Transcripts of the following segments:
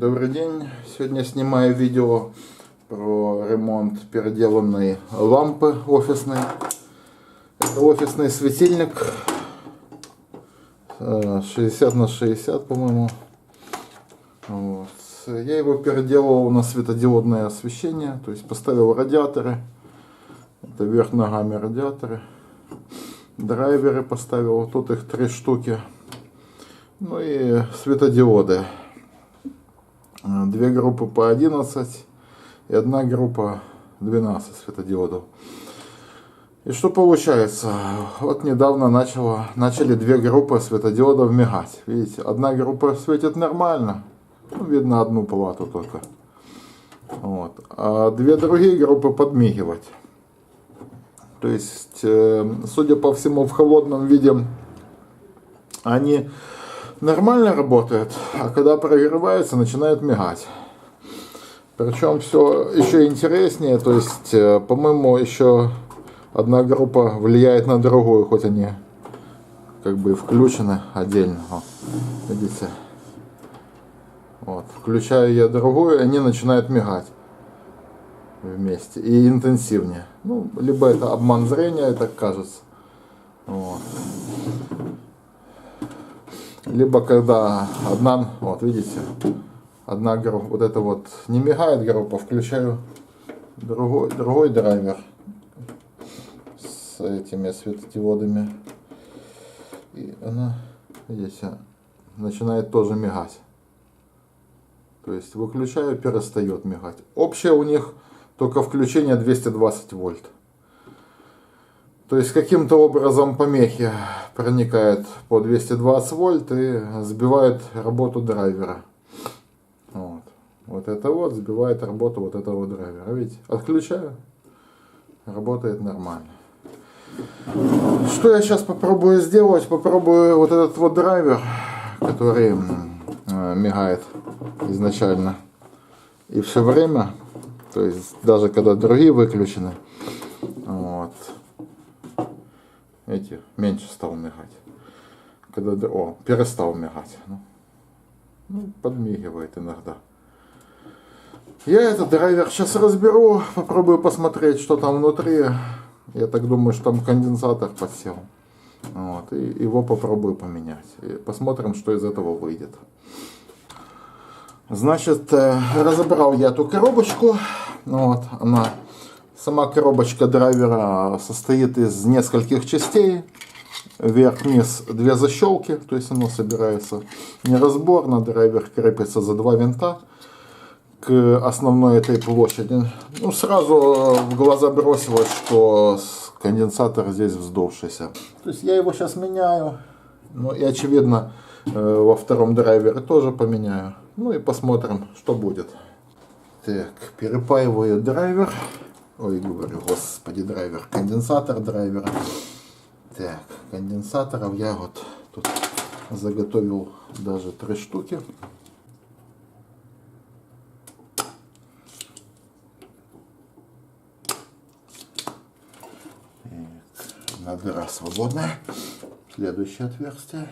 Добрый день! Сегодня снимаю видео про ремонт переделанной лампы офисной. Это офисный светильник 60 на 60, по-моему. Вот. Я его переделал на светодиодное освещение, то есть поставил радиаторы. Это вверх ногами радиаторы. Драйверы поставил, тут их 3 штуки. Ну и светодиоды. 2 группы по 11 и 1 группа 12 светодиодов. И что получается? Вот недавно начали 2 группы светодиодов мигать. Видите, 1 группа светит нормально. Ну, видно 1 палату только. Вот. А 2 другие группы подмигивать. То есть, судя по всему, в холодном виде они нормально работают, а когда прогревается, начинает мигать. Причем все еще интереснее, то есть, по-моему, еще 1 группа влияет на другую, хоть они как бы включены отдельно. Вот, видите? Вот, включаю я другую, и они начинают мигать вместе и интенсивнее. Ну, либо это обман зрения, так кажется. Вот. Либо когда вот видите, 1 группа, вот это вот не мигает группа, включаю другой драйвер с этими светодиодами, и она, видите, начинает тоже мигать. То есть выключаю, перестает мигать. Общее у них только включение 220 вольт. То есть каким-то образом помехи проникают по 220 вольт и сбивают работу драйвера. Вот это вот сбивает работу вот этого драйвера. Видите, отключаю, работает нормально. Что я сейчас попробую сделать? Попробую вот этот вот драйвер, который мигает изначально и все время, то есть даже когда другие выключены, вот, эти меньше стал мигать. Когда перестал мигать. Ну, подмигивает иногда. Я этот драйвер сейчас разберу, попробую посмотреть, что там внутри. Я так думаю, что там конденсатор подсел. Вот, и его попробую поменять. И посмотрим, что из этого выйдет. Значит, разобрал я эту коробочку. Вот, сама коробочка драйвера состоит из нескольких частей. Вверх-вниз 2 защелки, то есть оно собирается неразборно. Драйвер крепится за 2 винта к основной этой площади. Ну, сразу в глаза бросилось, что конденсатор здесь вздувшийся. То есть я его сейчас меняю. Ну и очевидно во втором драйвере тоже поменяю. Ну и посмотрим, что будет. Так, перепаиваю драйвер. Ой, говорю, господи, драйвер. Конденсатор драйвера. Так, конденсаторов я вот тут заготовил даже 3 штуки. Одна дыра свободная. Следующее отверстие.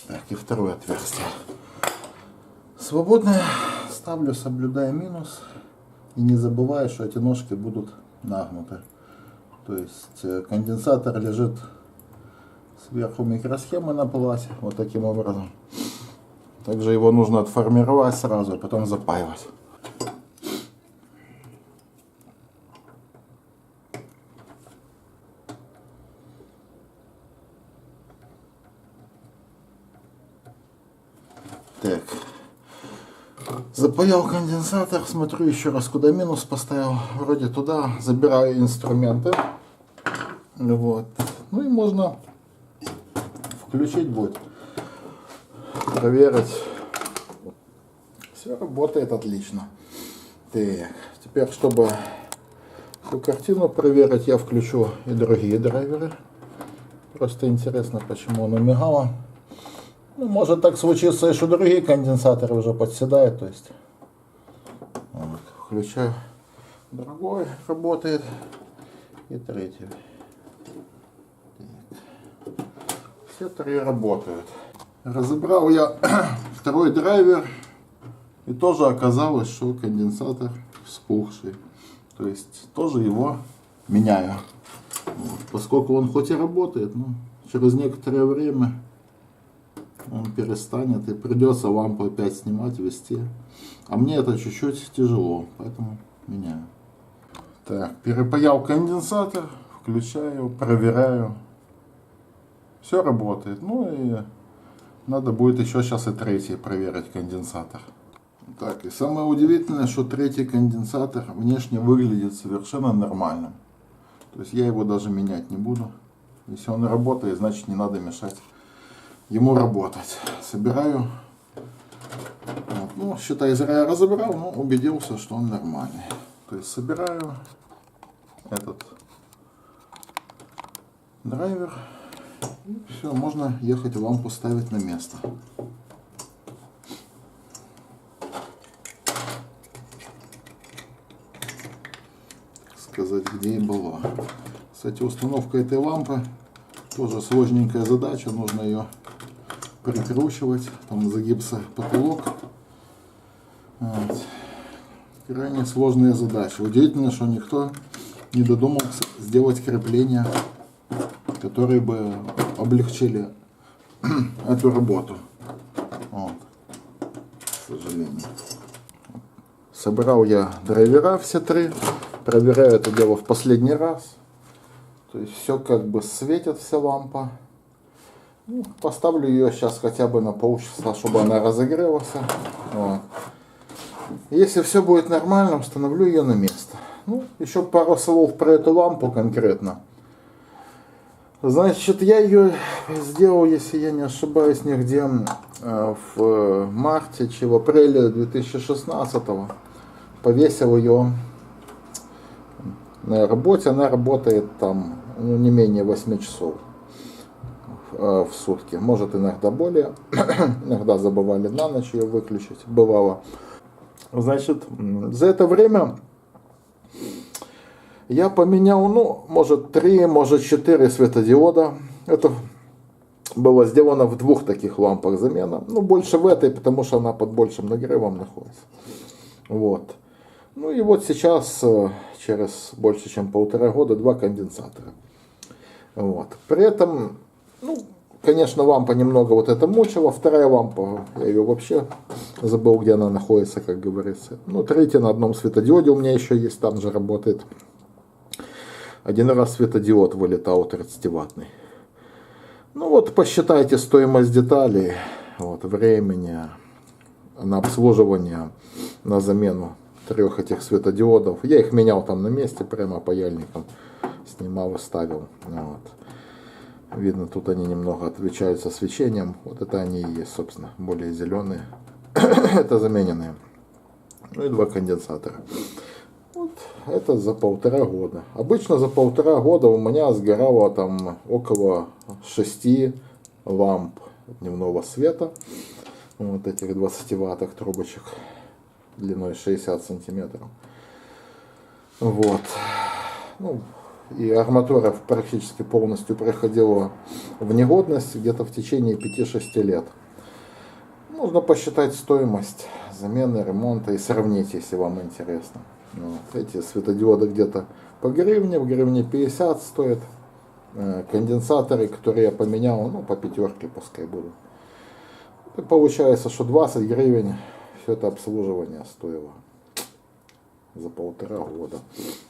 Так, и второе отверстие. Свободное. Ставлю, соблюдая минус. И не забывая, что эти ножки будут нагнуты. То есть конденсатор лежит сверху микросхемы на плате. Вот таким образом. Также его нужно отформировать сразу, а потом запаивать. Так. Запаял конденсатор, смотрю еще раз, куда минус поставил. Вроде туда. Забираю инструменты. Вот. Ну и можно включить будет. Проверить. Все работает отлично. Так. Теперь, чтобы всю картину проверить, я включу и другие драйверы. Просто интересно, почему оно мигало. Ну, может так случиться, что другие конденсаторы уже подседают, то есть. Вот, включаю другой, работает, и третий. Все 3 работают. Разобрал я второй драйвер, и тоже оказалось, что конденсатор вспухший. То есть тоже его меняю. Вот. Поскольку он хоть и работает, но через некоторое время он перестанет и придется лампу опять снимать, вести. А мне это чуть-чуть тяжело, поэтому меняю. Так, перепаял конденсатор, включаю, проверяю. Все работает. Ну и надо будет еще сейчас и третий проверить конденсатор. Так, и самое удивительное, что третий конденсатор внешне выглядит совершенно нормальным. То есть я его даже менять не буду. Если он работает, значит не надо мешать ему работать. Собираю. Вот. Ну, считай, зря я разобрал, но убедился, что он нормальный. То есть собираю этот драйвер. И все, можно ехать лампу ставить на место. Сказать, где и была. Кстати, установка этой лампы тоже сложненькая задача. Нужно ее прикручивать. Там загибся потолок. Вот. Крайне сложная задача. Удивительно, что никто не додумался сделать крепления, которые бы облегчили эту работу. Вот. К сожалению. Собрал я драйвера все три. Проверяю это дело в последний раз. То есть все как бы светит, вся лампа. Ну, поставлю ее сейчас хотя бы на полчаса, чтобы она разогрелась. Вот. Если все будет нормально, установлю ее на место. Ну, еще пару слов про эту лампу конкретно. Значит, я ее сделал, если я не ошибаюсь, нигде в марте, в апреле 2016. Повесил ее на работе. Она работает там не менее 8 часов в сутки. Может иногда более. Иногда забывали на ночь ее выключить. Бывало. Значит, за это время я поменял, ну, может 3, может 4 светодиода. Это было сделано в 2 таких лампах замена. Ну, больше в этой, потому что она под большим нагревом находится. Вот. Ну и вот сейчас, через больше чем 1,5 года, 2 конденсатора. Вот. При этом, ну, конечно, лампа немного вот это мучила. Вторая лампа, я ее вообще забыл, где она находится, как говорится. Ну, третья на одном светодиоде у меня еще есть, там же работает. Один раз светодиод вылетал 30-ваттный. Ну вот, посчитайте стоимость деталей, вот, времени на обслуживание, на замену 3 этих светодиодов. Я их менял там на месте, прямо паяльником снимал и ставил. Вот. Видно, тут они немного отличаются свечением. Вот это они и есть, собственно, более зеленые. Это замененные. Ну и 2 конденсатора. Вот это за 1,5 года. Обычно за 1,5 года у меня сгорало там около 6 ламп дневного света. Вот этих 20-ваттных трубочек длиной 60 сантиметров. Вот. Ну, и арматура практически полностью приходила в негодность где-то в течение 5-6 лет. Нужно посчитать стоимость замены, ремонта и сравнить, если вам интересно. Вот. Эти светодиоды где-то по гривне, в гривне 50 стоят. Конденсаторы, которые я поменял, ну по 5 пускай будут. И получается, что 20 гривен все это обслуживание стоило за 1,5 года.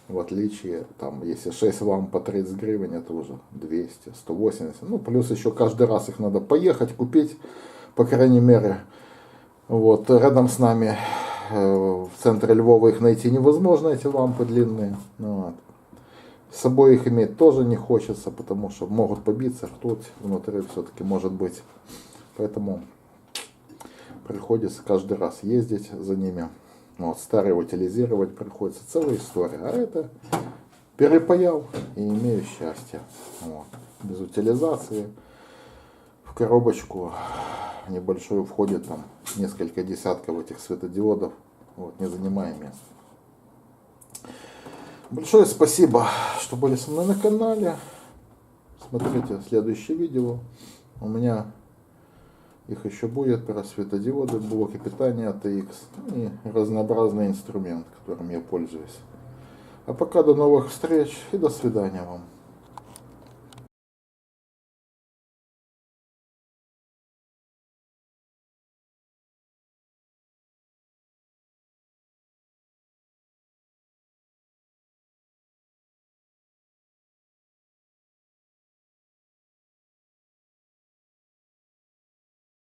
В отличие, там, если 6 ламп по 30 гривен, это уже 200, 180. Ну, плюс еще каждый раз их надо поехать, купить, по крайней мере. Вот, рядом с нами, в центре Львова, их найти невозможно, эти лампы длинные. Вот. С собой их иметь тоже не хочется, потому что могут побиться, ртуть внутри все-таки может быть. Поэтому приходится каждый раз ездить за ними. Вот, старые утилизировать приходится, целая история. А это перепаял и имею счастье. Вот. Без утилизации в коробочку небольшую входит там несколько десятков этих светодиодов, вот, не занимая места. Большое спасибо, что были со мной на канале. Смотрите следующее видео. У меня Их еще будет про светодиоды, блоки питания ATX и разнообразный инструмент, которым я пользуюсь. А пока до новых встреч и до свидания вам.